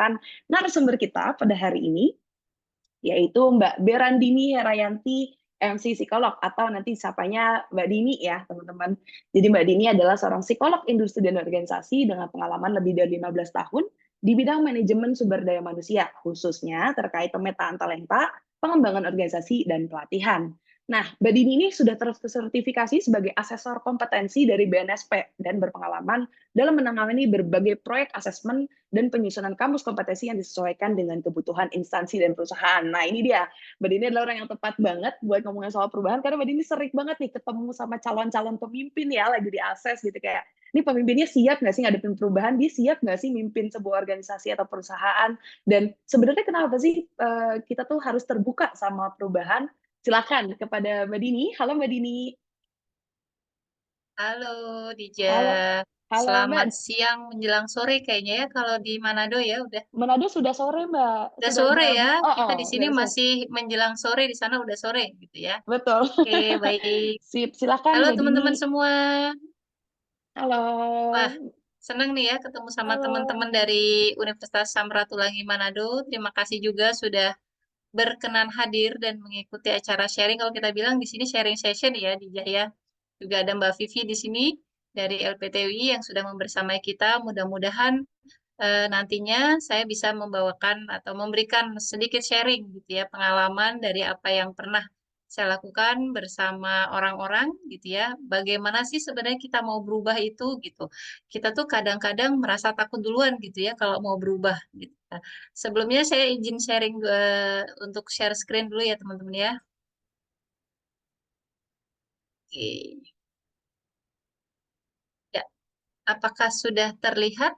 kedatangan narasumber kita pada hari ini, yaitu Mbak Berandini Herayanti, MC psikolog atau nanti sapanya Mbak Dini ya, teman-teman. Jadi Mbak Dini adalah seorang psikolog industri dan organisasi dengan pengalaman lebih dari 15 tahun di bidang manajemen sumber daya manusia, khususnya terkait pemetaan talenta, pengembangan organisasi, dan pelatihan. Nah, Mbak Dini ini sudah tersertifikasi sebagai asesor kompetensi dari BNSP dan berpengalaman dalam menangani berbagai proyek asesmen dan penyusunan kamus kompetensi yang disesuaikan dengan kebutuhan instansi dan perusahaan. Nah, ini dia. Mbak Dini adalah orang yang tepat banget buat ngomongin soal perubahan, karena Mbak Dini sering banget nih ketemu sama calon-calon pemimpin ya, lagi di ASES gitu, kayak, ini pemimpinnya siap nggak sih ngadepin perubahan, dia siap nggak sih mimpin sebuah organisasi atau perusahaan, dan sebenarnya kenapa sih kita tuh harus terbuka sama perubahan. Silakan kepada Mbak Dini. Halo Mbak Dini. Halo Dija, Halo, halo selamat Mbak. siang menjelang sore kayaknya ya kalau di Manado ya Manado sudah sore Mbak, udah sudah sore jam, ya. oh, Kita oh di sini udah sore. masih menjelang sore, di sana udah sore gitu ya. Betul. Oke, baik. Sip, silakan Halo Mbak Dini. teman-teman semua. Wah, Halo. senang nih ya ketemu sama Halo. teman-teman dari Universitas Samratulangi Manado. Terima kasih juga sudah berkenan hadir dan mengikuti acara sharing. Kalau kita bilang di sini sharing session ya, Dija ya. Juga ada Mbak Vivi di sini dari LPTUI yang sudah membersamai kita. Mudah-mudahan nantinya saya bisa membawakan atau memberikan sedikit sharing gitu ya, pengalaman dari apa yang pernah saya lakukan bersama orang-orang gitu ya. Bagaimana sih sebenarnya kita mau berubah itu gitu. Kita tuh kadang-kadang merasa takut duluan gitu ya kalau mau berubah gitu. Nah, sebelumnya saya izin sharing untuk share screen dulu ya teman-teman ya. Oke. Ya, apakah sudah terlihat?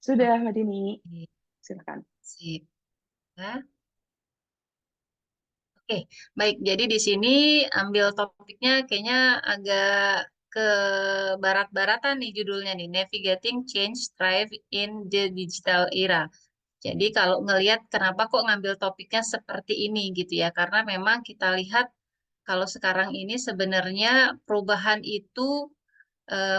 Sudah Mbak Dini, Oke, silakan. sip. Ya. Oke, baik. Jadi di sini ambil topiknya kayaknya agak ke barat-baratan nih judulnya nih, Navigating Change Thrive in the Digital Era. Jadi kalau ngelihat kenapa kok ngambil topiknya seperti ini gitu ya, karena memang kita lihat kalau sekarang ini sebenarnya perubahan itu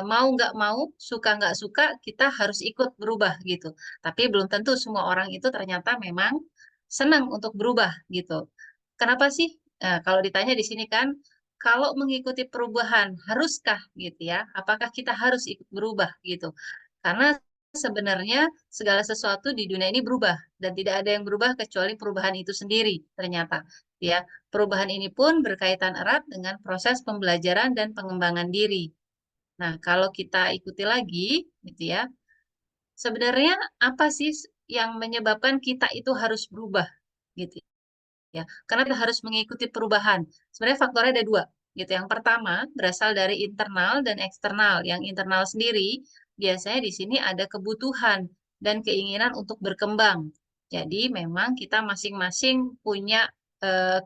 mau nggak mau, suka nggak suka, kita harus ikut berubah gitu. Tapi belum tentu semua orang itu ternyata memang senang untuk berubah gitu. Kenapa sih? Kalau ditanya di sini kan, kalau mengikuti perubahan, haruskah gitu ya? Apakah kita harus ikut berubah gitu? Karena sebenarnya segala sesuatu di dunia ini berubah dan tidak ada yang berubah kecuali perubahan itu sendiri ternyata. Ya, perubahan ini pun berkaitan erat dengan proses pembelajaran dan pengembangan diri. Nah, kalau kita ikuti lagi, gitu ya, sebenarnya apa sih yang menyebabkan kita itu harus berubah, gitu ya? Karena kita harus mengikuti perubahan. Sebenarnya faktornya ada dua, gitu. Yang pertama berasal dari internal dan eksternal. Yang internal sendiri biasanya di sini ada kebutuhan dan keinginan untuk berkembang. Jadi memang kita masing-masing punya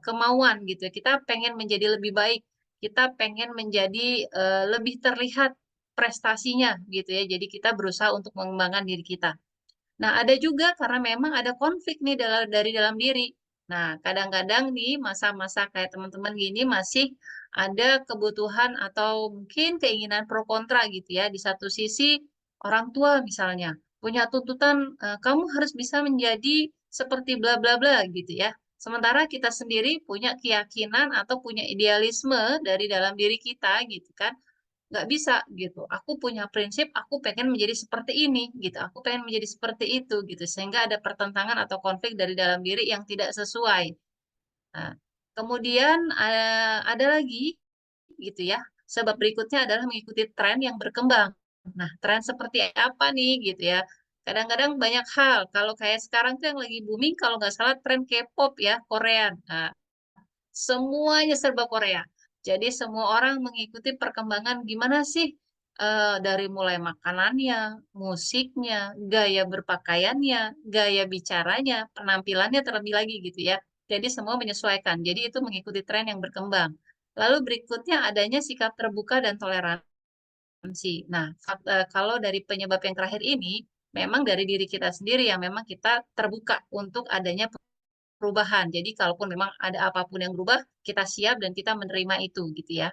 kemauan, gitu. Kita pengen menjadi lebih baik. Kita pengen menjadi lebih terlihat prestasinya, gitu ya. Jadi kita berusaha untuk mengembangkan diri kita. Nah, ada juga karena memang ada konflik nih dari dalam diri. Nah, kadang-kadang nih masa-masa kayak teman-teman gini masih ada kebutuhan atau mungkin keinginan pro kontra gitu ya. Di satu sisi orang tua misalnya punya tuntutan kamu harus bisa menjadi seperti bla bla bla gitu ya. Sementara kita sendiri punya keyakinan atau punya idealisme dari dalam diri kita gitu kan, nggak bisa gitu. Aku punya prinsip, aku pengen menjadi seperti ini gitu. Aku pengen menjadi seperti itu gitu. Sehingga ada pertentangan atau konflik dari dalam diri yang tidak sesuai. Nah, kemudian ada lagi gitu ya. Sebab berikutnya adalah mengikuti tren yang berkembang. Nah, tren seperti apa nih gitu ya. Kadang-kadang banyak hal. Kalau kayak sekarang tuh yang lagi booming, kalau nggak salah tren K-pop ya, Korean. Nah, semuanya serba Korea. Jadi semua orang mengikuti perkembangan gimana sih dari mulai makanannya, musiknya, gaya berpakaiannya, gaya bicaranya, penampilannya terlebih lagi gitu ya. Jadi semua menyesuaikan. Jadi itu mengikuti tren yang berkembang. Lalu berikutnya adanya sikap terbuka dan toleransi. Nah, kalau dari penyebab yang terakhir ini, memang dari diri kita sendiri yang memang kita terbuka untuk adanya perubahan. Jadi kalaupun memang ada apapun yang berubah, kita siap dan kita menerima itu gitu ya.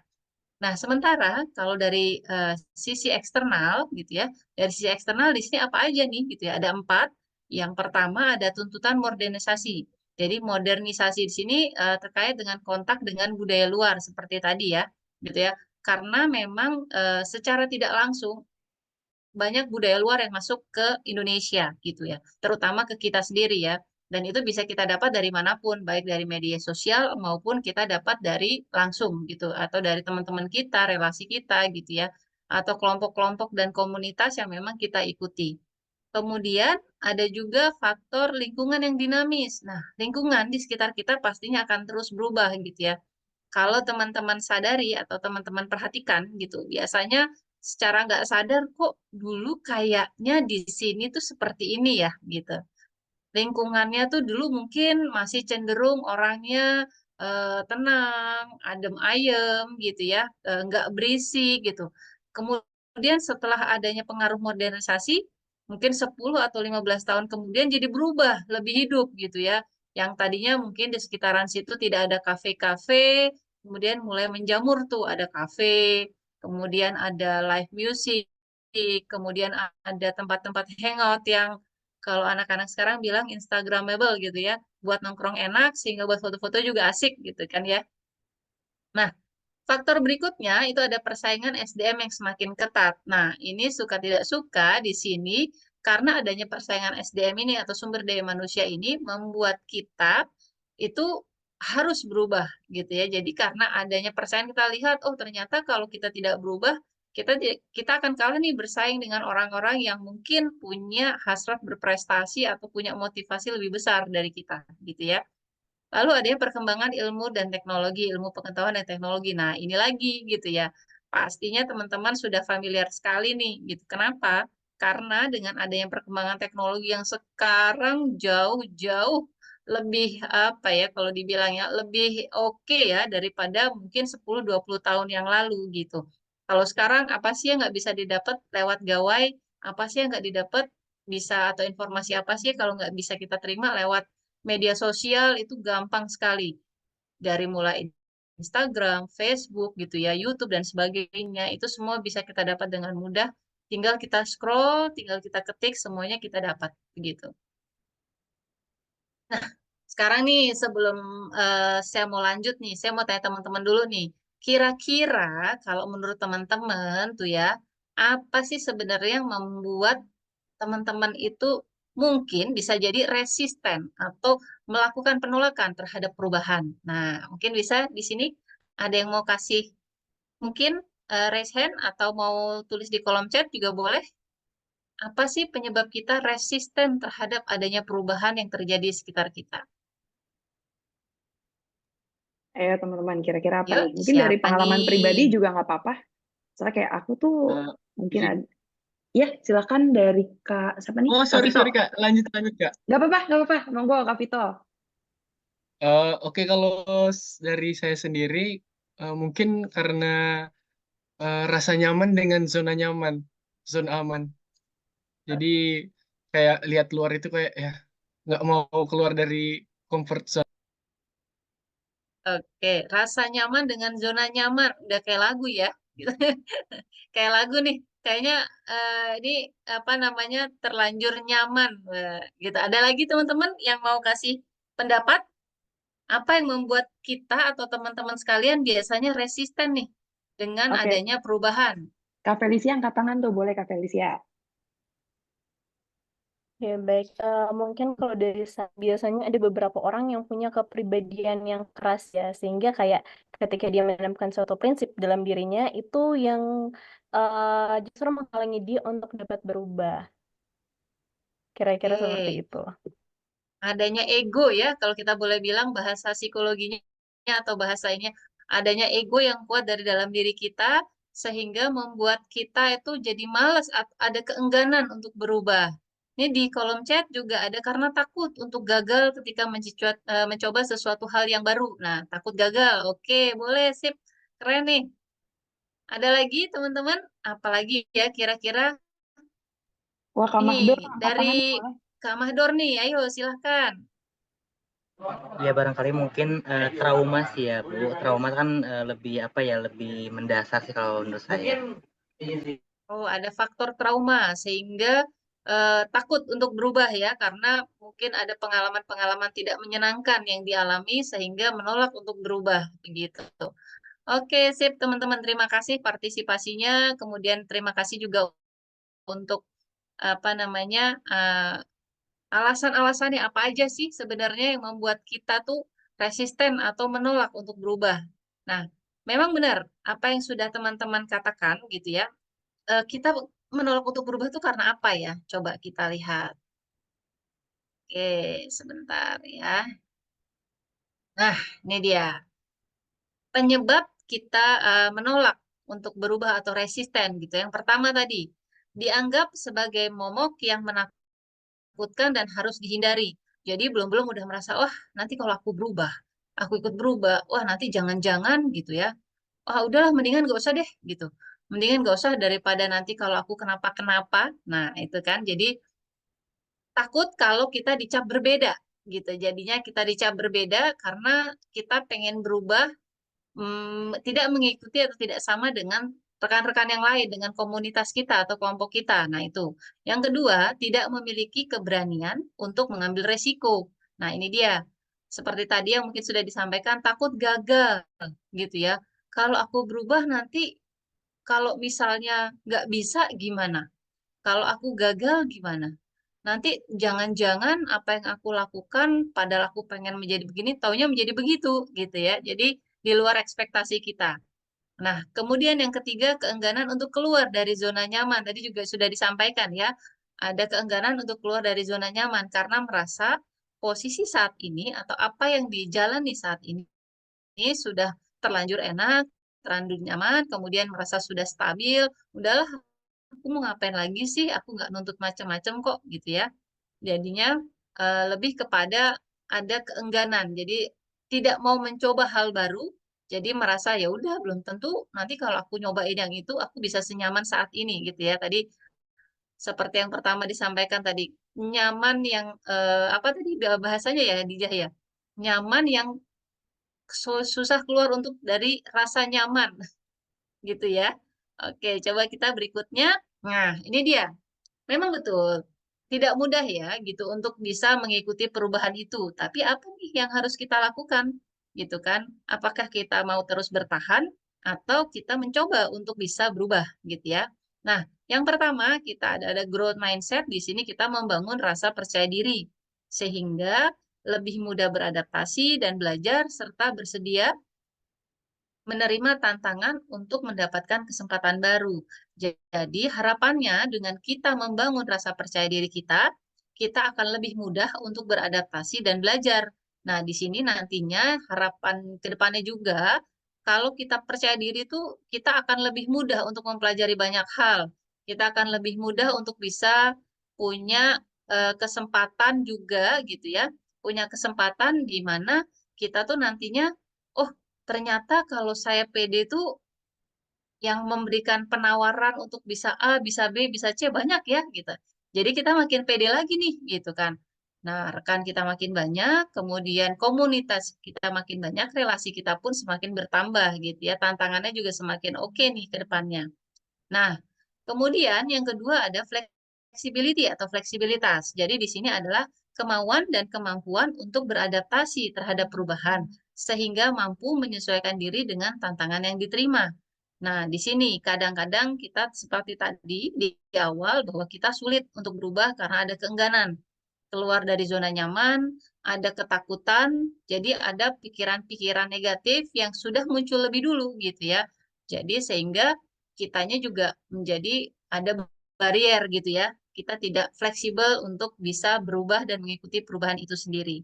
Nah, sementara kalau dari sisi eksternal gitu ya, dari sisi eksternal di sini apa aja nih gitu ya? Ada 4. Yang pertama ada tuntutan modernisasi. Jadi modernisasi di sini terkait dengan kontak dengan budaya luar seperti tadi ya, gitu ya. Karena memang secara tidak langsung banyak budaya luar yang masuk ke Indonesia gitu ya, terutama ke kita sendiri ya. Dan itu bisa kita dapat dari manapun, baik dari media sosial maupun kita dapat dari langsung gitu, atau dari teman-teman kita, relasi kita gitu ya, atau kelompok-kelompok dan komunitas yang memang kita ikuti. Kemudian ada juga faktor lingkungan yang dinamis. Nah, lingkungan di sekitar kita pastinya akan terus berubah gitu ya. Kalau teman-teman sadari atau teman-teman perhatikan gitu, biasanya secara nggak sadar kok dulu kayaknya di sini tuh seperti ini ya gitu. Lingkungannya tuh dulu mungkin masih cenderung orangnya tenang, adem ayem gitu ya, nggak berisik gitu. Kemudian setelah adanya pengaruh modernisasi, mungkin 10 atau 15 tahun kemudian jadi berubah, lebih hidup gitu ya. Yang tadinya mungkin di sekitaran situ tidak ada kafe-kafe, kemudian mulai menjamur tuh, ada kafe, kemudian ada live music, kemudian ada tempat-tempat hangout yang kalau anak-anak sekarang bilang Instagramable gitu ya, buat nongkrong enak sehingga buat foto-foto juga asik gitu kan ya. Nah, faktor berikutnya itu ada persaingan SDM yang semakin ketat. Nah, ini suka tidak suka di sini karena adanya persaingan SDM ini atau sumber daya manusia ini membuat kita itu harus berubah gitu ya. Jadi karena adanya persaingan kita lihat, oh ternyata kalau kita tidak berubah, kita akan kalah nih bersaing dengan orang-orang yang mungkin punya hasrat berprestasi atau punya motivasi lebih besar dari kita gitu ya. Lalu ada yang perkembangan ilmu dan teknologi, ilmu pengetahuan dan teknologi. Nah, ini lagi gitu ya. Pastinya teman-teman sudah familiar sekali nih gitu. Kenapa? Karena dengan adanya perkembangan teknologi yang sekarang jauh-jauh lebih apa ya kalau dibilangnya lebih oke ya daripada mungkin 10-20 tahun yang lalu gitu. Kalau sekarang apa sih yang nggak bisa didapat lewat gawai? Apa sih yang nggak didapat bisa atau informasi apa sih kalau nggak bisa kita terima lewat media sosial itu gampang sekali. Dari mulai Instagram, Facebook gitu ya, YouTube dan sebagainya. Itu semua bisa kita dapat dengan mudah. Tinggal kita scroll, tinggal kita ketik, semuanya kita dapat begitu. Sekarang nih sebelum saya mau lanjut nih, saya mau tanya teman-teman dulu nih. Kira-kira kalau menurut teman-teman tuh ya, apa sih sebenarnya yang membuat teman-teman itu mungkin bisa jadi resisten atau melakukan penolakan terhadap perubahan. Nah, mungkin bisa di sini ada yang mau kasih mungkin raise hand atau mau tulis di kolom chat juga boleh. Apa sih penyebab kita resisten terhadap adanya perubahan yang terjadi di sekitar kita? Ayo teman-teman, kira-kira apa Yuk, nih? Mungkin dari siapa pengalaman pribadi nih? juga nggak apa-apa. Soalnya kayak aku tuh Eh, mungkin jadi, ada. Ya, silakan dari Kak siapa nih? oh Kak sorry Vito. sorry Kak, lanjut lanjut Kak. Nggak apa-apa. Monggo Kak Vito. Oke kalau dari saya sendiri mungkin karena rasa nyaman dengan zona nyaman, zona aman. Jadi kayak lihat luar itu kayak ya nggak mau keluar dari comfort zone. Oke, rasa nyaman dengan zona nyaman. Udah kayak lagu ya. Kayak lagu nih. Kayaknya ini apa namanya terlanjur nyaman. Wah, gitu. Ada lagi teman-teman yang mau kasih pendapat? Apa yang membuat kita atau teman-teman sekalian biasanya resisten nih dengan Oke, adanya perubahan? Kak Felicia angkat tangan tuh, boleh Kak Felicia. Ya baik, mungkin kalau dari biasanya ada beberapa orang yang punya kepribadian yang keras ya, sehingga kayak ketika dia menemukan suatu prinsip dalam dirinya itu yang justru menghalangi dia untuk dapat berubah. Kira-kira seperti Oke, itu. adanya ego ya, kalau kita boleh bilang bahasa psikologinya atau bahasa ini, adanya ego yang kuat dari dalam diri kita, sehingga membuat kita itu jadi malas, ada keengganan untuk berubah. Ini di kolom chat juga ada karena takut untuk gagal ketika mencoba sesuatu hal yang baru. Nah, takut gagal. Oke, boleh, sip. Keren nih. Ada lagi, teman-teman? Apalagi ya kira-kira? Wah, Kak Ini Mahdur angkat dari tangannya boleh. Kak Mahdor nih, ayo silahkan. Ya barangkali mungkin trauma sih ya Bu. Trauma kan lebih apa ya, lebih mendasar sih kalau menurut saya. Oh, ada faktor trauma sehingga takut untuk berubah ya, karena mungkin ada pengalaman-pengalaman tidak menyenangkan yang dialami sehingga menolak untuk berubah begitu. Oke, sip teman-teman. Terima kasih partisipasinya. Kemudian terima kasih juga untuk apa namanya alasan-alasannya apa aja sih sebenarnya yang membuat kita tuh resisten atau menolak untuk berubah. Nah, memang benar apa yang sudah teman-teman katakan gitu ya. Kita menolak untuk berubah tuh karena apa ya? Coba kita lihat. Oke, sebentar ya. Nah, ini dia. Penyebab kita menolak untuk berubah atau resisten gitu. Yang pertama tadi, dianggap sebagai momok yang menakutkan dan harus dihindari. Jadi belum-belum udah merasa, wah nanti kalau aku ikut berubah, wah nanti jangan-jangan gitu ya. Wah udahlah mendingan gak usah deh gitu. Mendingan gak usah daripada nanti kalau aku kenapa-kenapa. Nah itu kan, jadi takut kalau kita dicap berbeda gitu. Jadinya kita dicap berbeda karena kita pengen berubah, tidak mengikuti atau tidak sama dengan rekan-rekan yang lain, dengan komunitas kita atau kelompok kita. Nah, itu. Yang kedua, tidak memiliki keberanian untuk mengambil resiko. Nah, ini dia. Seperti tadi yang mungkin sudah disampaikan, takut gagal, gitu ya. Kalau aku berubah nanti, kalau misalnya nggak bisa, gimana? Kalau aku gagal, gimana? Nanti jangan-jangan apa yang aku lakukan, padahal aku pengen menjadi begini, taunya menjadi begitu, gitu ya. Jadi, di luar ekspektasi kita. Nah, kemudian yang ketiga, keengganan untuk keluar dari zona nyaman. Tadi juga sudah disampaikan ya, ada keengganan untuk keluar dari zona nyaman karena merasa posisi saat ini atau apa yang dijalani saat ini sudah terlanjur enak, terlanjur nyaman, kemudian merasa sudah stabil, udahlah aku mau ngapain lagi sih, aku nggak nuntut macam-macam kok gitu ya. Jadinya lebih kepada ada keengganan, jadi tidak mau mencoba hal baru, jadi merasa ya udah belum tentu nanti kalau aku nyobain yang itu aku bisa senyaman saat ini gitu ya. Tadi seperti yang pertama disampaikan tadi, nyaman yang apa tadi bahasanya ya Dijah ya, nyaman yang susah keluar untuk dari rasa nyaman gitu ya. Oke, coba kita berikutnya. Nah, ini dia. Memang betul. Tidak mudah ya gitu untuk bisa mengikuti perubahan itu. Tapi apa nih yang harus kita lakukan? Gitu kan? Apakah kita mau terus bertahan atau kita mencoba untuk bisa berubah gitu ya. Nah, yang pertama kita ada growth mindset. Di sini kita membangun rasa percaya diri sehingga lebih mudah beradaptasi dan belajar serta bersedia menerima tantangan untuk mendapatkan kesempatan baru. Jadi harapannya dengan kita membangun rasa percaya diri kita, kita akan lebih mudah untuk beradaptasi dan belajar. Nah, di sini nantinya harapan ke depannya juga, kalau kita percaya diri itu kita akan lebih mudah untuk mempelajari banyak hal. Kita akan lebih mudah untuk bisa punya kesempatan juga gitu ya, punya kesempatan di mana kita tuh nantinya, oh ternyata kalau saya PD itu yang memberikan penawaran untuk bisa A, bisa B, bisa C banyak ya gitu. Jadi kita makin pede lagi nih gitu kan. Nah, rekan kita makin banyak, kemudian komunitas kita makin banyak, relasi kita pun semakin bertambah gitu ya. Tantangannya juga semakin oke nih ke depannya. Nah, kemudian yang kedua ada flexibility atau fleksibilitas. Jadi di sini adalah kemauan dan kemampuan untuk beradaptasi terhadap perubahan sehingga mampu menyesuaikan diri dengan tantangan yang diterima. Nah, di sini kadang-kadang kita seperti tadi di awal bahwa kita sulit untuk berubah karena ada keengganan keluar dari zona nyaman, ada ketakutan, jadi ada pikiran-pikiran negatif yang sudah muncul lebih dulu gitu ya. Jadi sehingga kitanya juga menjadi ada barrier gitu ya. Kita tidak fleksibel untuk bisa berubah dan mengikuti perubahan itu sendiri.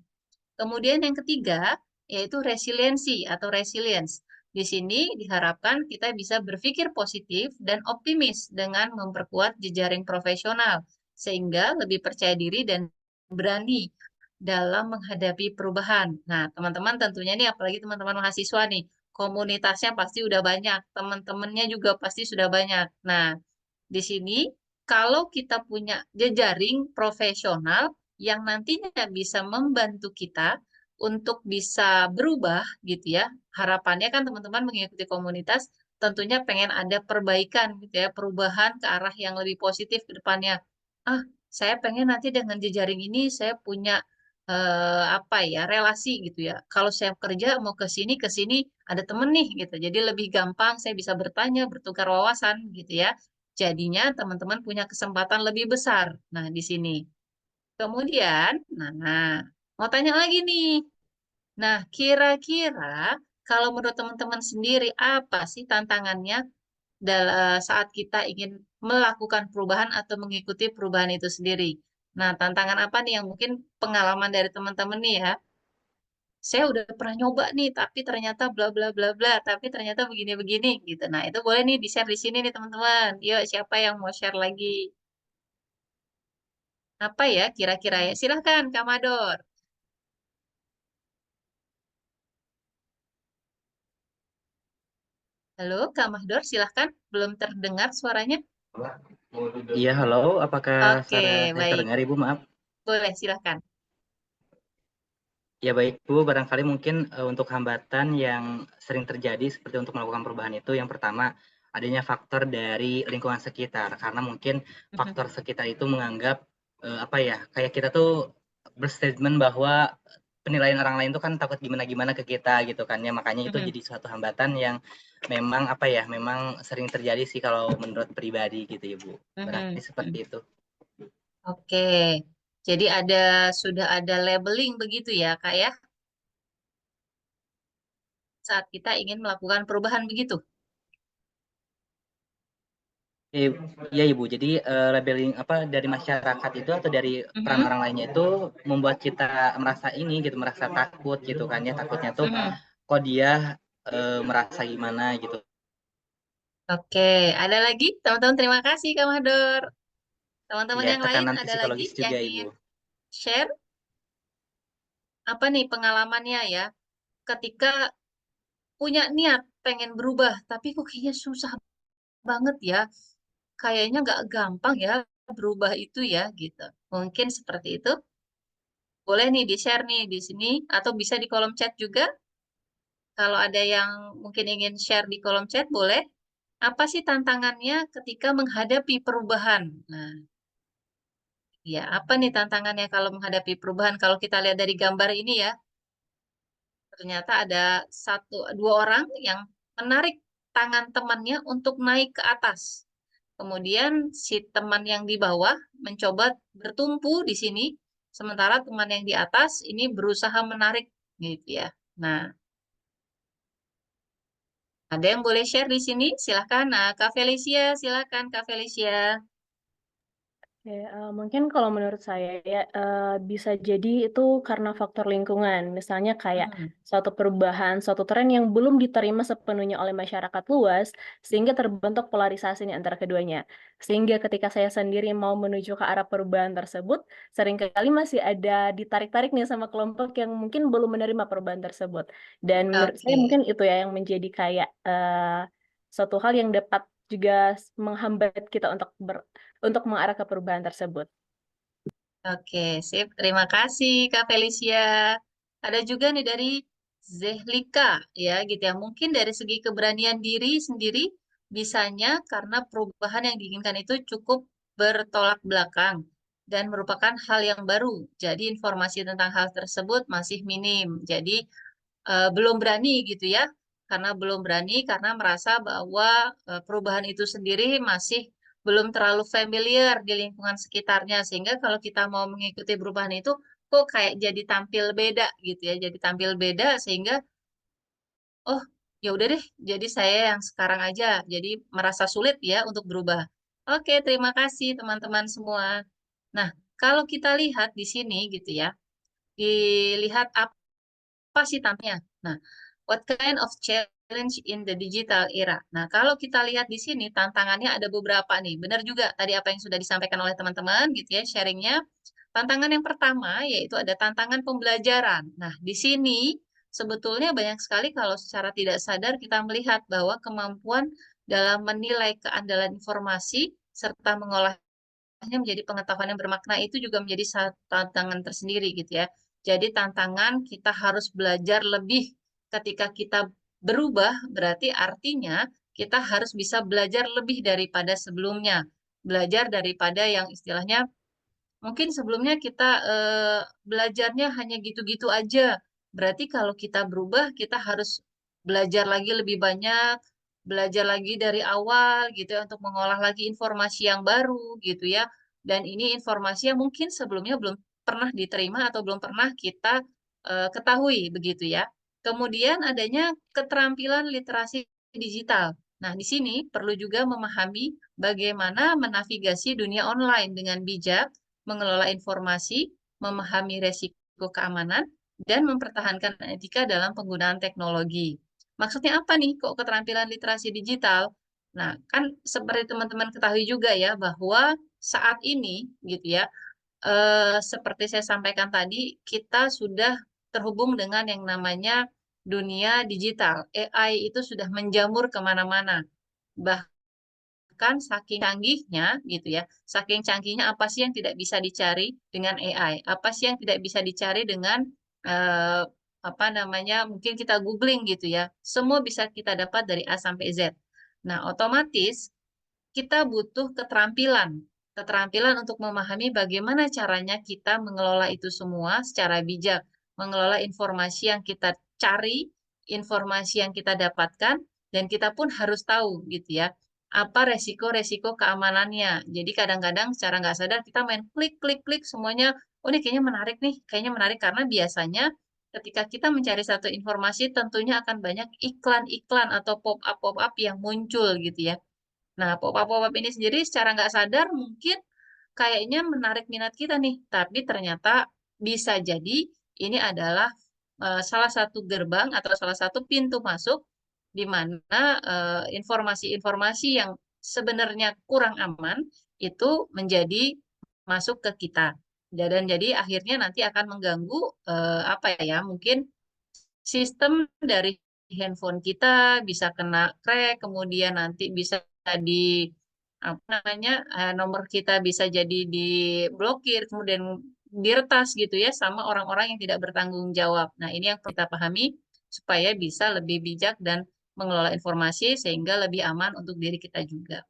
Kemudian yang ketiga, yaitu resiliensi atau resilience. Di sini diharapkan kita bisa berpikir positif dan optimis dengan memperkuat jejaring profesional, sehingga lebih percaya diri dan berani dalam menghadapi perubahan. Nah, teman-teman tentunya nih, apalagi teman-teman mahasiswa nih, komunitasnya pasti udah banyak, teman-temannya juga pasti sudah banyak. Nah, di sini kalau kita punya jejaring profesional yang nantinya bisa membantu kita untuk bisa berubah gitu ya. Harapannya kan teman-teman mengikuti komunitas tentunya pengen ada perbaikan gitu ya, perubahan ke arah yang lebih positif ke depannya. Ah, saya pengen nanti dengan jejaring ini saya punya apa ya, relasi gitu ya. Kalau saya kerja mau ke sini ada temen nih gitu. Jadi lebih gampang saya bisa bertanya, bertukar wawasan gitu ya. Jadinya teman-teman punya kesempatan lebih besar. Nah, di sini. Kemudian, mau tanya lagi nih. Nah, kira-kira kalau menurut teman-teman sendiri apa sih tantangannya saat kita ingin melakukan perubahan atau mengikuti perubahan itu sendiri? Nah, tantangan apa nih yang mungkin pengalaman dari teman-teman nih ya? Saya udah pernah nyoba nih, tapi ternyata bla bla bla bla, tapi ternyata begini-begini gitu. Nah, itu boleh nih di-share di sini nih teman-teman. Yuk, siapa yang mau share lagi? Apa ya kira-kira ya? Silahkan, Kak Mador. Halo, Kak Mahdor, silahkan. Belum terdengar suaranya. Iya, halo, apakah Oke, suara saya baik. terdengar, Ibu? Maaf. Boleh, silahkan. Ya baik, Bu, barangkali mungkin untuk hambatan yang sering terjadi seperti untuk melakukan perubahan itu, yang pertama adanya faktor dari lingkungan sekitar, karena mungkin faktor sekitar itu menganggap apa ya, kayak kita tuh berstatement bahwa penilaian orang lain tuh kan takut gimana-gimana ke kita gitu kan ya, makanya itu jadi suatu hambatan yang memang apa ya, memang sering terjadi sih kalau menurut pribadi gitu ya, Bu. Barangkali seperti itu. Oke, jadi sudah ada labeling begitu ya, Kak ya, saat kita ingin melakukan perubahan begitu. Iya Ibu, jadi labeling apa dari masyarakat itu atau dari peran orang lainnya itu membuat kita merasa ini gitu, merasa takut gitu kan ya, takutnya tuh kok dia merasa gimana gitu. Oke, ada lagi teman-teman, terima kasih Kak Mahdor. Teman-teman Ya, yang lain tekanan ada lagi psikologis yang juga ingin Ibu. share apa nih pengalamannya ya, ketika punya niat pengen berubah, tapi kok kayaknya susah banget ya, kayaknya nggak gampang ya berubah itu ya gitu. Mungkin seperti itu. Boleh nih di-share nih di sini atau bisa di kolom chat juga. Kalau ada yang mungkin ingin share di kolom chat boleh. Apa sih tantangannya ketika menghadapi perubahan? Nah, ya apa nih tantangannya kalau menghadapi perubahan? Kalau kita lihat dari gambar ini ya, ternyata ada dua orang yang menarik tangan temannya untuk naik ke atas. Kemudian si teman yang di bawah mencoba bertumpu di sini, sementara teman yang di atas ini berusaha menarik gitu ya. Nah, ada yang boleh share di sini? Silahkan. Nah, Kak Felicia, silahkan Kak Felicia. Oke, mungkin kalau menurut saya ya bisa jadi itu karena faktor lingkungan. Misalnya kayak suatu perubahan, suatu tren yang belum diterima sepenuhnya oleh masyarakat luas, sehingga terbentuk polarisasi nih antara keduanya. Sehingga ketika saya sendiri mau menuju ke arah perubahan tersebut, seringkali masih ada ditarik-tarik nih sama kelompok yang mungkin belum menerima perubahan tersebut. Dan menurut saya Oke. mungkin itu ya yang menjadi kayak suatu hal yang dapat juga menghambat kita untuk mengarah ke perubahan tersebut. Oke, sip. Terima kasih, Kak Felicia. Ada juga nih dari Zehlika, ya gitu ya. Mungkin dari segi keberanian diri sendiri, bisanya karena perubahan yang diinginkan itu cukup bertolak belakang dan merupakan hal yang baru. Jadi informasi tentang hal tersebut masih minim. Jadi belum berani gitu ya. Karena belum berani, karena merasa bahwa perubahan itu sendiri masih belum terlalu familiar di lingkungan sekitarnya. Sehingga kalau kita mau mengikuti perubahan itu, kok kayak jadi tampil beda gitu ya. Jadi tampil beda sehingga, oh ya udah deh, jadi saya yang sekarang aja. Jadi merasa sulit ya untuk berubah. Oke, terima kasih teman-teman semua. Nah, kalau kita lihat di sini gitu ya, dilihat apa sih tampaknya. Nah, what kind of challenge in the digital era? Nah, kalau kita lihat di sini tantangannya ada beberapa nih. Benar juga tadi apa yang sudah disampaikan oleh teman-teman gitu ya, sharingnya. Tantangan yang pertama yaitu ada tantangan pembelajaran. Nah, di sini sebetulnya banyak sekali kalau secara tidak sadar kita melihat bahwa kemampuan dalam menilai keandalan informasi serta mengolahnya menjadi pengetahuan yang bermakna itu juga menjadi satu tantangan tersendiri gitu ya. Jadi tantangan kita harus belajar lebih. Ketika kita berubah, berarti artinya kita harus bisa belajar lebih daripada sebelumnya. Belajar daripada yang istilahnya mungkin sebelumnya kita belajarnya hanya gitu-gitu aja. Berarti kalau kita berubah, kita harus belajar lagi lebih banyak, belajar lagi dari awal gitu ya untuk mengolah lagi informasi yang baru gitu ya. Dan ini informasi yang mungkin sebelumnya belum pernah diterima atau belum pernah kita ketahui begitu ya. Kemudian adanya keterampilan literasi digital. Nah, di sini perlu juga memahami bagaimana menavigasi dunia online dengan bijak, mengelola informasi, memahami resiko keamanan, dan mempertahankan etika dalam penggunaan teknologi. Maksudnya apa nih kok keterampilan literasi digital? Nah, kan seperti teman-teman ketahui juga ya bahwa saat ini gitu ya, seperti saya sampaikan tadi, kita sudah terhubung dengan yang namanya dunia digital. AI itu sudah menjamur kemana-mana. Bahkan saking canggihnya gitu ya, saking canggihnya apa sih yang tidak bisa dicari dengan AI? Apa sih yang tidak bisa dicari dengan eh, apa namanya? Mungkin kita googling gitu ya. Semua bisa kita dapat dari A sampai Z. Nah, otomatis kita butuh keterampilan. Keterampilan untuk memahami bagaimana caranya kita mengelola itu semua secara bijak, mengelola informasi yang kita cari, informasi yang kita dapatkan, dan kita pun harus tahu gitu ya, apa resiko-resiko keamanannya. Jadi kadang-kadang secara nggak sadar kita main klik, klik, klik semuanya, oh ini kayaknya menarik nih, kayaknya menarik karena biasanya ketika kita mencari satu informasi tentunya akan banyak iklan-iklan atau pop-up yang muncul gitu ya. Nah, pop-up ini sendiri secara nggak sadar mungkin kayaknya menarik minat kita nih, tapi ternyata bisa jadi ini adalah salah satu gerbang atau salah satu pintu masuk di mana informasi-informasi yang sebenarnya kurang aman itu menjadi masuk ke kita. Dan jadi akhirnya nanti akan mengganggu apa ya, mungkin sistem dari handphone kita bisa kena crack, kemudian nanti bisa di apa namanya nomor kita bisa jadi diblokir, kemudian diretas gitu ya sama orang-orang yang tidak bertanggung jawab. Nah, ini yang kita pahami supaya bisa lebih bijak dan mengelola informasi sehingga lebih aman untuk diri kita juga.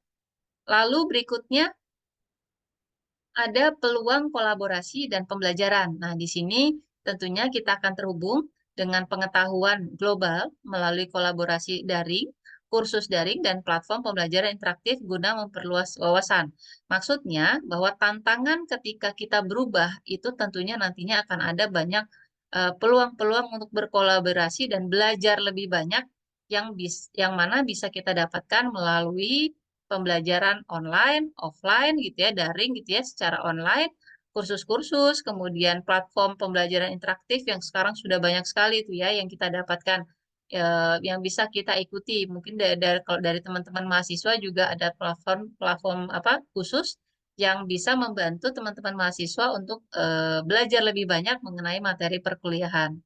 Lalu berikutnya ada peluang kolaborasi dan pembelajaran. Nah, di sini tentunya kita akan terhubung dengan pengetahuan global melalui kolaborasi daring, kursus daring, dan platform pembelajaran interaktif guna memperluas wawasan. Maksudnya bahwa tantangan ketika kita berubah itu tentunya nantinya akan ada banyak peluang-peluang untuk berkolaborasi dan belajar lebih banyak yang mana bisa kita dapatkan melalui pembelajaran online, offline gitu ya, daring gitu ya, secara online, kursus-kursus, kemudian platform pembelajaran interaktif yang sekarang sudah banyak sekali itu ya yang kita dapatkan yang bisa kita ikuti. Mungkin kalau dari teman-teman mahasiswa juga ada platform apa khusus yang bisa membantu teman-teman mahasiswa untuk belajar lebih banyak mengenai materi perkuliahan.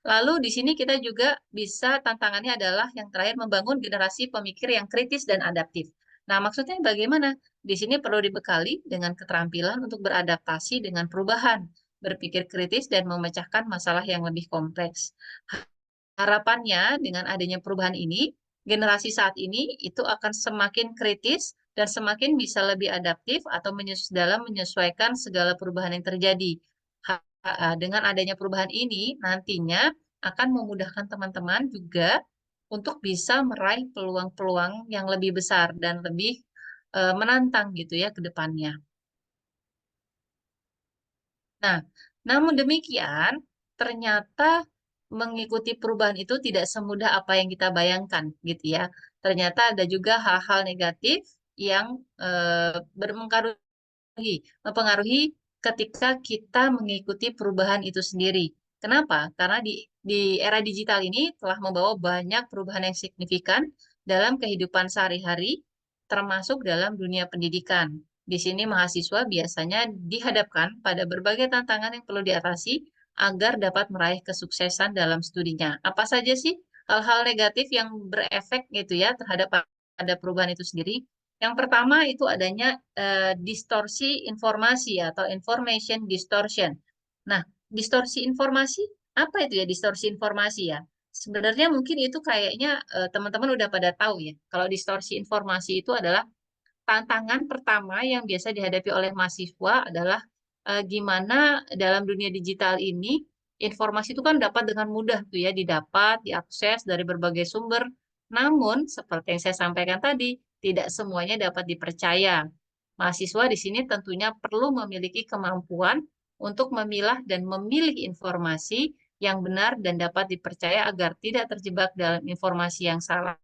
Lalu di sini kita juga bisa tantangannya adalah yang terakhir membangun generasi pemikir yang kritis dan adaptif. Nah, maksudnya bagaimana? Di sini perlu dibekali dengan keterampilan untuk beradaptasi dengan perubahan, berpikir kritis dan memecahkan masalah yang lebih kompleks. Harapannya dengan adanya perubahan ini, generasi saat ini itu akan semakin kritis dan semakin bisa lebih adaptif atau dalam menyesuaikan segala perubahan yang terjadi. Dengan adanya perubahan ini, nantinya akan memudahkan teman-teman juga untuk bisa meraih peluang-peluang yang lebih besar dan lebih menantang gitu ya ke depannya. Nah, namun demikian, ternyata mengikuti perubahan itu tidak semudah apa yang kita bayangkan gitu ya. Ternyata ada juga hal-hal negatif yang mempengaruhi ketika kita mengikuti perubahan itu sendiri. Kenapa? Karena di era digital ini telah membawa banyak perubahan yang signifikan dalam kehidupan sehari-hari, termasuk dalam dunia pendidikan. Di sini mahasiswa biasanya dihadapkan pada berbagai tantangan yang perlu diatasi agar dapat meraih kesuksesan dalam studinya. Apa saja sih hal-hal negatif yang berefek gitu ya terhadap pada perubahan itu sendiri? Yang pertama itu adanya distorsi informasi atau information distortion. Nah, distorsi informasi, apa itu ya distorsi informasi ya? Sebenarnya mungkin itu kayaknya teman-teman udah pada tahu ya. Kalau distorsi informasi itu adalah tantangan pertama yang biasa dihadapi oleh mahasiswa adalah gimana dalam dunia digital ini informasi itu kan dapat dengan mudah tuh ya didapat, diakses dari berbagai sumber. Namun seperti yang saya sampaikan tadi, tidak semuanya dapat dipercaya. Mahasiswa di sini tentunya perlu memiliki kemampuan untuk memilah dan memilih informasi yang benar dan dapat dipercaya agar tidak terjebak dalam informasi yang salah.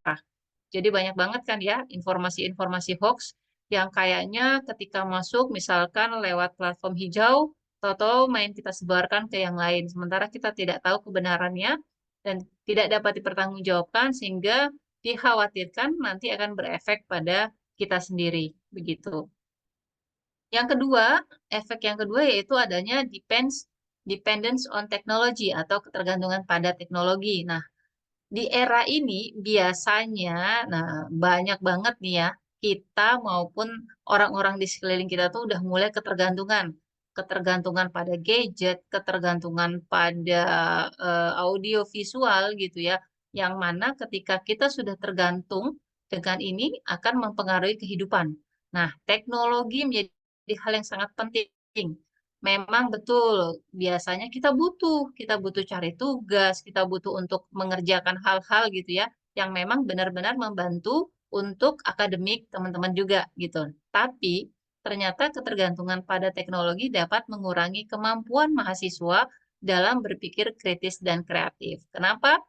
Jadi banyak banget kan ya informasi-informasi hoax yang kayaknya ketika masuk misalkan lewat platform hijau, tahu-tahu main kita sebarkan ke yang lain. Sementara kita tidak tahu kebenarannya dan tidak dapat dipertanggungjawabkan sehingga dikhawatirkan nanti akan berefek pada kita sendiri. Begitu. Yang kedua, efek yang kedua yaitu adanya dependence on technology atau ketergantungan pada teknologi. Nah, di era ini biasanya, nah banyak banget nih ya, kita maupun orang-orang di sekeliling kita tuh udah mulai ketergantungan. Ketergantungan pada gadget, ketergantungan pada audio visual gitu ya. Yang mana ketika kita sudah tergantung dengan ini akan mempengaruhi kehidupan. Nah, teknologi menjadi hal yang sangat penting. Memang betul, biasanya kita butuh cari tugas, kita butuh untuk mengerjakan hal-hal gitu ya, yang memang benar-benar membantu untuk akademik teman-teman juga gitu. Tapi ternyata ketergantungan pada teknologi dapat mengurangi kemampuan mahasiswa dalam berpikir kritis dan kreatif. Kenapa?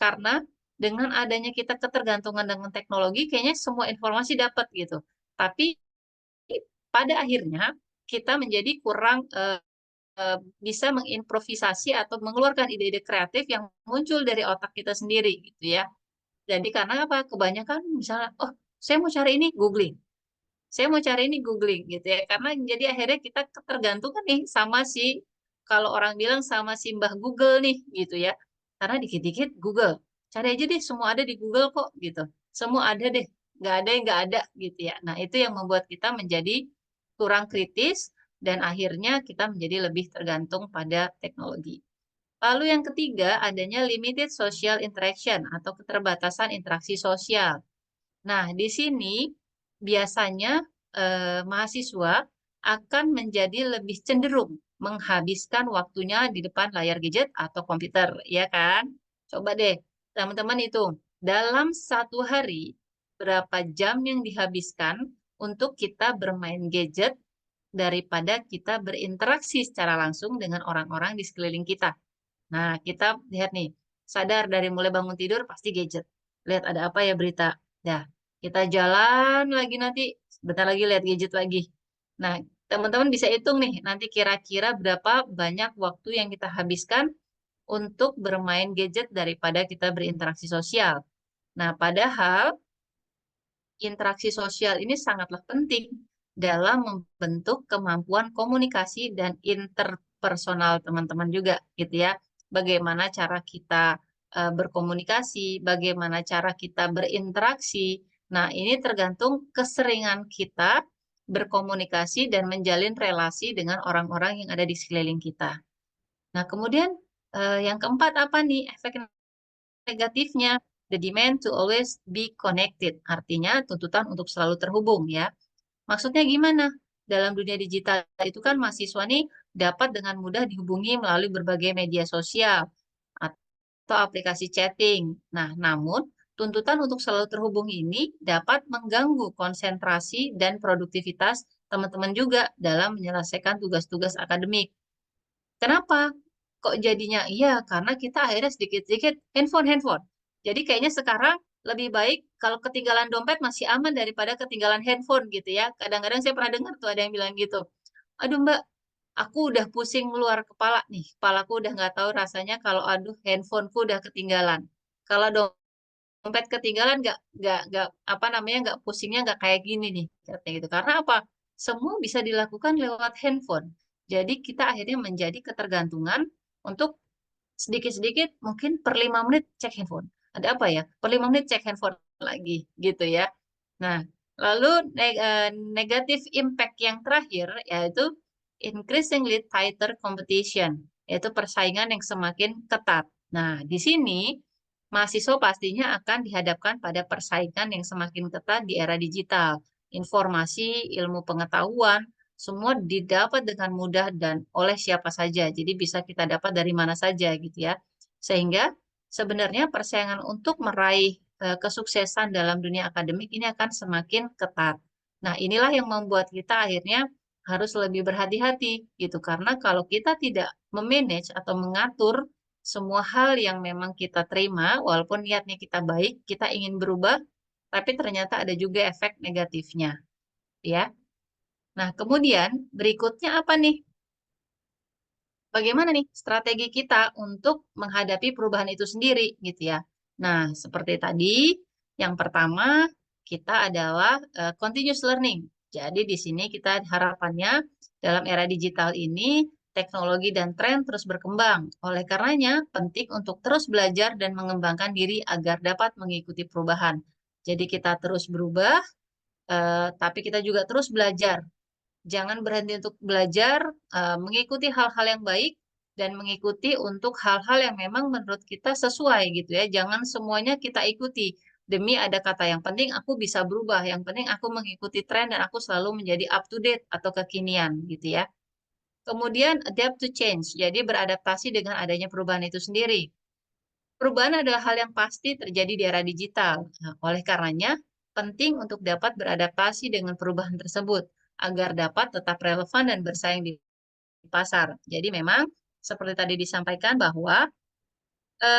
Karena dengan adanya kita ketergantungan dengan teknologi, kayaknya semua informasi dapat gitu. Tapi pada akhirnya kita menjadi kurang bisa mengimprovisasi atau mengeluarkan ide-ide kreatif yang muncul dari otak kita sendiri gitu ya. Jadi karena apa? Kebanyakan misalnya, oh saya mau cari ini googling, saya mau cari ini googling gitu ya. Karena jadi akhirnya kita ketergantungan nih sama si kalau orang bilang sama si Mbah Google nih gitu ya. Karena dikit-dikit Google, cari aja deh semua ada di Google kok gitu. Semua ada deh, nggak ada yang nggak ada gitu ya. Nah itu yang membuat kita menjadi kurang kritis dan akhirnya kita menjadi lebih tergantung pada teknologi. Lalu yang ketiga, adanya limited social interaction atau keterbatasan interaksi sosial. Nah, di sini biasanya mahasiswa akan menjadi lebih cenderung menghabiskan waktunya di depan layar gadget atau komputer, ya kan? Coba deh, teman-teman hitung, dalam satu hari berapa jam yang dihabiskan untuk kita bermain gadget daripada kita berinteraksi secara langsung dengan orang-orang di sekeliling kita. Nah, kita lihat nih, sadar dari mulai bangun tidur pasti gadget. Lihat ada apa ya berita. Dah, kita jalan lagi nanti, bentar lagi lihat gadget lagi. Nah, teman-teman bisa hitung nih, nanti kira-kira berapa banyak waktu yang kita habiskan untuk bermain gadget daripada kita berinteraksi sosial. Nah, padahal interaksi sosial ini sangatlah penting dalam membentuk kemampuan komunikasi dan interpersonal teman-teman juga gitu ya. Bagaimana cara kita berkomunikasi, bagaimana cara kita berinteraksi. Nah, ini tergantung keseringan kita berkomunikasi dan menjalin relasi dengan orang-orang yang ada di sekeliling kita. Nah, kemudian yang keempat apa nih efek negatifnya? The demand to always be connected, artinya tuntutan untuk selalu terhubung ya. Maksudnya gimana? Dalam dunia digital itu kan mahasiswa nih dapat dengan mudah dihubungi melalui berbagai media sosial atau aplikasi chatting. Nah, namun tuntutan untuk selalu terhubung ini dapat mengganggu konsentrasi dan produktivitas teman-teman juga dalam menyelesaikan tugas-tugas akademik. Kenapa? Kok jadinya? Iya, karena kita akhirnya sedikit-sedikit handphone. Jadi kayaknya sekarang lebih baik kalau ketinggalan dompet masih aman daripada ketinggalan handphone gitu ya. Kadang-kadang saya pernah dengar tuh ada yang bilang gitu. Aduh Mbak, aku udah pusing keluar kepala nih. Kepalaku udah nggak tahu rasanya kalau aduh handphoneku udah ketinggalan. Kalau dompet ketinggalan nggak apa namanya nggak pusingnya nggak kayak gini nih katanya gitu. Karena apa? Semua bisa dilakukan lewat handphone. Jadi kita akhirnya menjadi ketergantungan untuk sedikit-sedikit mungkin per 5 menit cek handphone. Ada apa ya? Per 5 menit cek handphone lagi gitu ya. Nah, lalu negatif impact yang terakhir yaitu increasingly tighter competition. yaitu persaingan yang semakin ketat. Nah, di sini mahasiswa pastinya akan dihadapkan pada persaingan yang semakin ketat di era digital. Informasi, ilmu pengetahuan, semua didapat dengan mudah dan oleh siapa saja. Jadi bisa kita dapat dari mana saja gitu ya. Sehingga sebenarnya persaingan untuk meraih kesuksesan dalam dunia akademik ini akan semakin ketat. Nah, inilah yang membuat kita akhirnya harus lebih berhati-hati gitu. Karena kalau kita tidak memanage atau mengatur semua hal yang memang kita terima, walaupun niatnya kita baik, kita ingin berubah, tapi ternyata ada juga efek negatifnya, ya. Nah, kemudian berikutnya apa nih? Bagaimana nih strategi kita untuk menghadapi perubahan itu sendiri, gitu ya. Nah, seperti tadi, yang pertama kita adalah continuous learning. Jadi di sini kita harapannya dalam era digital ini teknologi dan tren terus berkembang. Oleh karenanya, penting untuk terus belajar dan mengembangkan diri agar dapat mengikuti perubahan. Jadi kita terus berubah, tapi kita juga terus belajar. Jangan berhenti untuk belajar, mengikuti hal-hal yang baik, dan mengikuti untuk hal-hal yang memang menurut kita sesuai gitu ya. Jangan semuanya kita ikuti. Demi ada kata yang penting aku bisa berubah, yang penting aku mengikuti tren dan aku selalu menjadi up to date atau kekinian gitu ya. Kemudian adapt to change, jadi beradaptasi dengan adanya perubahan itu sendiri. Perubahan adalah hal yang pasti terjadi di era digital. Nah, oleh karenanya, penting untuk dapat beradaptasi dengan perubahan tersebut agar dapat tetap relevan dan bersaing di pasar. Jadi memang seperti tadi disampaikan bahwa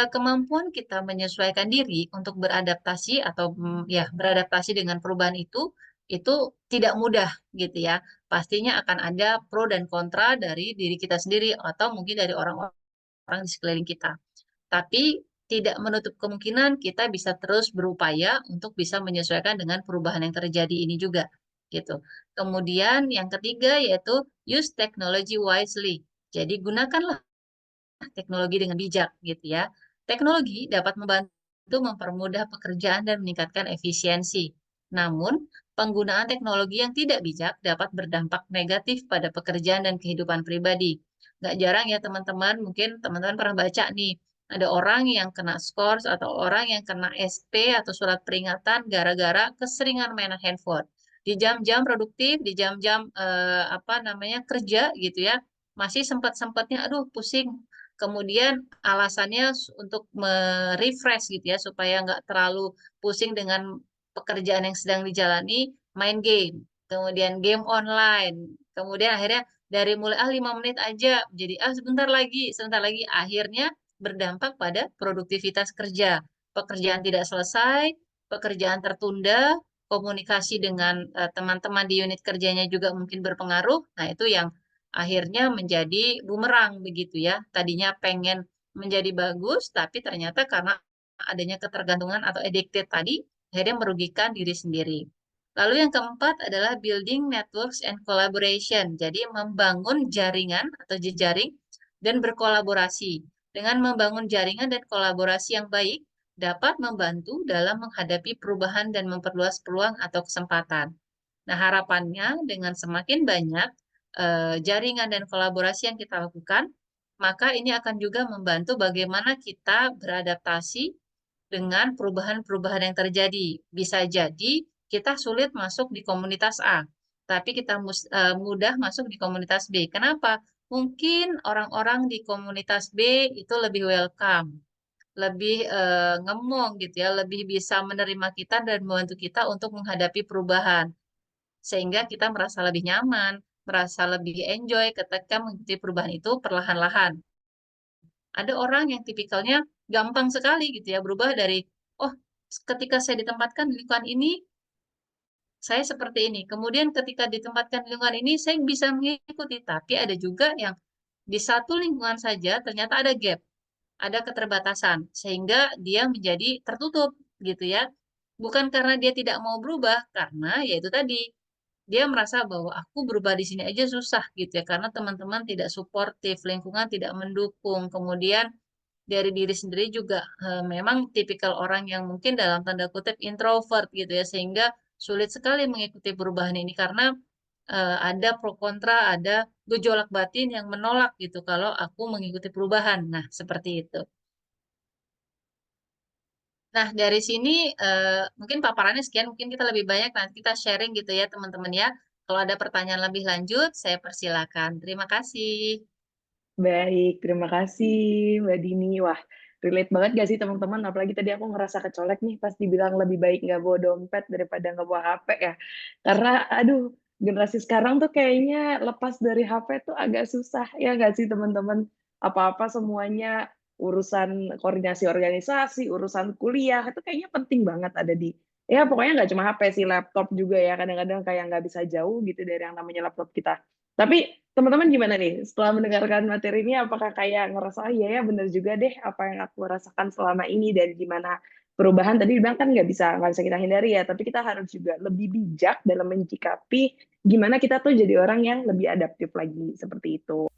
kemampuan kita menyesuaikan diri untuk beradaptasi atau ya beradaptasi dengan perubahan itu tidak mudah gitu ya. Pastinya akan ada pro dan kontra dari diri kita sendiri atau mungkin dari orang-orang di sekeliling kita. Tapi tidak menutup kemungkinan kita bisa terus berupaya untuk bisa menyesuaikan dengan perubahan yang terjadi ini juga gitu. Kemudian yang ketiga yaitu use technology wisely. Jadi gunakanlah teknologi dengan bijak gitu ya. Teknologi dapat membantu mempermudah pekerjaan dan meningkatkan efisiensi. Namun, penggunaan teknologi yang tidak bijak dapat berdampak negatif pada pekerjaan dan kehidupan pribadi. Nggak jarang ya teman-teman, mungkin teman-teman pernah baca nih, ada orang yang kena skors atau orang yang kena SP atau surat peringatan gara-gara keseringan main handphone. Di jam-jam produktif, di jam-jam apa namanya kerja gitu ya, masih sempat-sempatnya, aduh pusing, kemudian alasannya untuk merefresh gitu ya supaya nggak terlalu pusing dengan pekerjaan yang sedang dijalani, main game, kemudian game online, kemudian akhirnya dari mulai 5 menit aja jadi sebentar lagi akhirnya berdampak pada produktivitas kerja, pekerjaan tidak selesai, pekerjaan tertunda, komunikasi dengan teman-teman di unit kerjanya juga mungkin berpengaruh. Nah, itu yang akhirnya menjadi bumerang begitu ya. Tadinya pengen menjadi bagus, tapi ternyata karena adanya ketergantungan atau addicted tadi, akhirnya merugikan diri sendiri. Lalu yang keempat adalah building networks and collaboration. Jadi membangun jaringan atau jejaring dan berkolaborasi. Dengan membangun jaringan dan kolaborasi yang baik, dapat membantu dalam menghadapi perubahan dan memperluas peluang atau kesempatan. Nah, harapannya dengan semakin banyak jaringan dan kolaborasi yang kita lakukan, maka ini akan juga membantu bagaimana kita beradaptasi dengan perubahan-perubahan yang terjadi. Bisa jadi kita sulit masuk di komunitas A, tapi kita mudah masuk di komunitas B. Kenapa? Mungkin orang-orang di komunitas B itu lebih welcome, lebih ngemong gitu ya, lebih bisa menerima kita dan membantu kita untuk menghadapi perubahan sehingga kita merasa lebih nyaman, merasa lebih enjoy ketika mengikuti perubahan itu perlahan-lahan. Ada orang yang tipikalnya gampang sekali gitu ya, berubah dari, oh ketika saya ditempatkan di lingkungan ini, saya seperti ini. Kemudian ketika ditempatkan di lingkungan ini, saya bisa mengikuti. Tapi ada juga yang di satu lingkungan saja ternyata ada gap, ada keterbatasan, sehingga dia menjadi tertutup gitu ya. Bukan karena dia tidak mau berubah, karena yaitu tadi, dia merasa bahwa aku berubah di sini aja susah gitu ya karena teman-teman tidak suportif, lingkungan tidak mendukung. Kemudian dari diri sendiri juga memang tipikal orang yang mungkin dalam tanda kutip introvert gitu ya sehingga sulit sekali mengikuti perubahan ini karena ada pro kontra, ada gejolak batin yang menolak gitu kalau aku mengikuti perubahan. Nah, seperti itu. Nah, dari sini mungkin paparannya sekian, mungkin kita lebih banyak nanti kita sharing gitu ya teman-teman ya. Kalau ada pertanyaan lebih lanjut, saya persilakan. Terima kasih. Baik, terima kasih Mbak Dini. Wah, relate banget gak sih teman-teman? Apalagi tadi aku ngerasa kecolek nih pas dibilang lebih baik nggak bawa dompet daripada nggak bawa HP ya. Karena, aduh, generasi sekarang tuh kayaknya lepas dari HP tuh agak susah ya nggak sih teman-teman? Apa-apa semuanya urusan koordinasi organisasi, urusan kuliah itu kayaknya penting banget ada di ya pokoknya nggak cuma HP sih, laptop juga ya kadang-kadang kayak nggak bisa jauh gitu dari yang namanya laptop kita. Tapi teman-teman gimana nih setelah mendengarkan materi ini apakah kayak ngerasa, "Oh iya ya bener juga deh apa yang aku rasakan selama ini," dan gimana perubahan tadi dibilang kan nggak bisa kita hindari ya, tapi kita harus juga lebih bijak dalam menyikapi gimana kita tuh jadi orang yang lebih adaptif lagi, seperti itu.